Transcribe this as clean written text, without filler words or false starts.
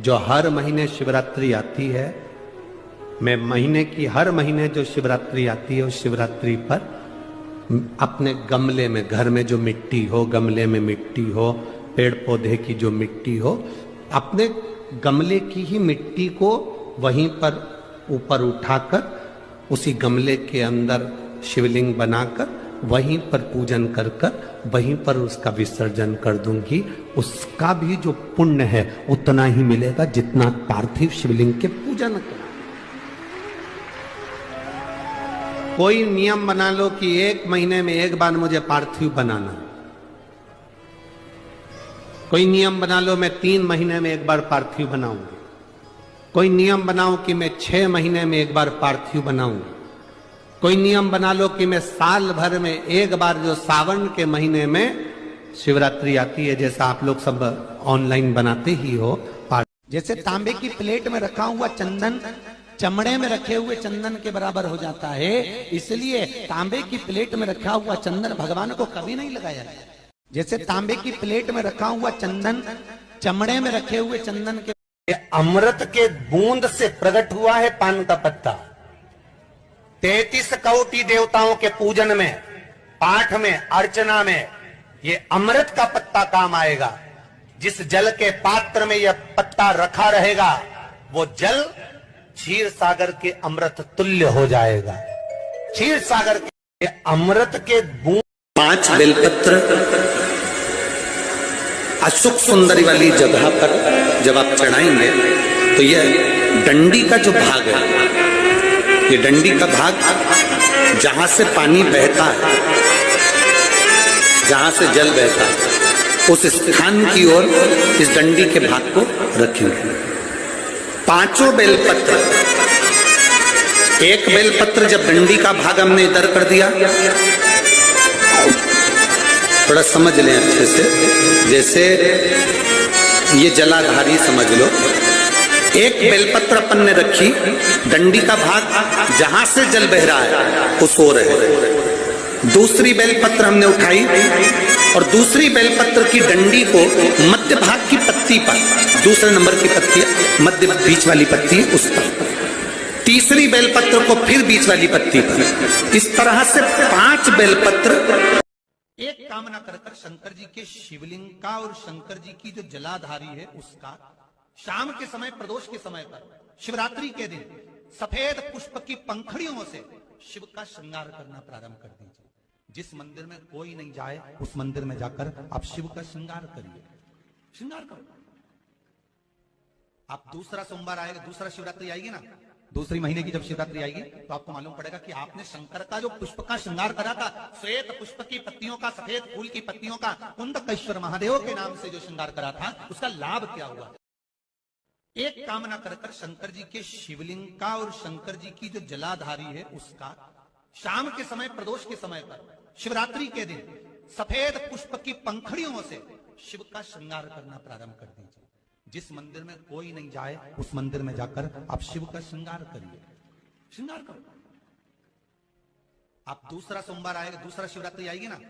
जो हर महीने शिवरात्रि आती है, मैं महीने की हर महीने जो शिवरात्रि आती है उस शिवरात्रि पर अपने गमले में, घर में जो मिट्टी हो, गमले में मिट्टी हो, पेड़ पौधे की जो मिट्टी हो, अपने गमले की ही मिट्टी को वहीं पर ऊपर उठाकर उसी गमले के अंदर शिवलिंग बनाकर वहीं पर पूजन कर कर वहीं पर उसका विसर्जन कर दूंगी। उसका भी जो पुण्य है उतना ही मिलेगा जितना पार्थिव शिवलिंग के पूजन का। कोई नियम बना लो कि 1 महीने में एक बार मुझे पार्थिव बनाना। कोई नियम बना लो मैं 3 महीने में एक बार पार्थिव बनाऊंगी। कोई नियम बनाओ कि मैं 6 महीने में एक बार पार्थिव बनाऊंगी। कोई नियम बना लो कि मैं साल भर में एक बार, जो सावन के महीने में शिवरात्रि आती है, जैसा आप लोग सब ऑनलाइन बनाते ही हो, जैसे तांबे की प्लेट में रखा हुआ चंदन चमड़े में रखे हुए चंदन के बराबर हो जाता है, इसलिए तांबे की प्लेट में रखा हुआ चंदन भगवान को कभी नहीं लगाया जाए। जैसे तांबे की प्लेट में रखा हुआ चंदन चमड़े में रखे हुए चंदन के अमृत के बूंद से प्रकट हुआ है पान का पत्ता। 33 कोटि देवताओं के पूजन में, पाठ में, अर्चना में ये अमृत का पत्ता काम आएगा। जिस जल के पात्र में यह पत्ता रखा रहेगा वो जल क्षीर सागर के अमृत तुल्य हो जाएगा। क्षीर सागर के अमृत के बूंद 5 बेलपत्र अशोक सुंदरी वाली जगह पर जब आप चढ़ाएंगे तो यह डंडी का जो भाग है, ये डंडी का भाग जहां से पानी बहता है, जहां से जल बहता है, उस स्थान की ओर इस डंडी के भाग को रखेंगे। 5 बेलपत्र, एक बेलपत्र जब डंडी का भाग हमने इधर कर दिया, थोड़ा समझ लें अच्छे से, जैसे ये जलाधारी समझ लो। एक बेलपत्र अपन ने रखी, डंडी का भाग जहां से जल बह रहा है उस ओर है। दूसरी बेलपत्र हमने उठाई और दूसरी बेलपत्र की डंडी को मध्य भाग की पत्ती पर, दूसरे नंबर की पत्ती मध्य बीच वाली पत्ती उस पर, तीसरी बेलपत्र को फिर बीच वाली पत्ती पर, इस तरह से 5 बेलपत्र एक कामना कर कर शंकर जी के शिवलिंग का और शंकर जी की जो जलाधारी है उसका शाम के समय, प्रदोष के समय पर, शिवरात्रि के दिन सफेद पुष्प की पंखड़ियों से शिव का श्रृंगार करना प्रारंभ कर दीजिए। जिस मंदिर में कोई नहीं जाए उस मंदिर में जाकर आप शिव का श्रृंगार करिए, श्रृंगार करो। आप दूसरा सोमवार आएगा, दूसरा शिवरात्रि आएगी ना, दूसरी महीने की जब शिवरात्रि आएगी तो आपको मालूम पड़ेगा कि आपने शंकर का जो पुष्प का श्रृंगार करा था, श्वेत पुष्प की पत्तियों का, सफेद फूल की पत्तियों का, कुंदकेश्वर महादेव के नाम से जो श्रृंगार करा था, उसका लाभ क्या हुआ। एक कामना कर कर शंकर जी के शिवलिंग का और शंकर जी की जो जलाधारी है उसका शाम के समय, प्रदोष के समय पर, शिवरात्रि के दिन सफेद पुष्प की पंखड़ियों से शिव का श्रृंगार करना प्रारंभ कर दीजिए। जिस मंदिर में कोई नहीं जाए उस मंदिर में जाकर आप शिव का श्रृंगार करिए, श्रृंगार करो। आप दूसरा सोमवार आएगा, दूसरा शिवरात्रि आएगी ना,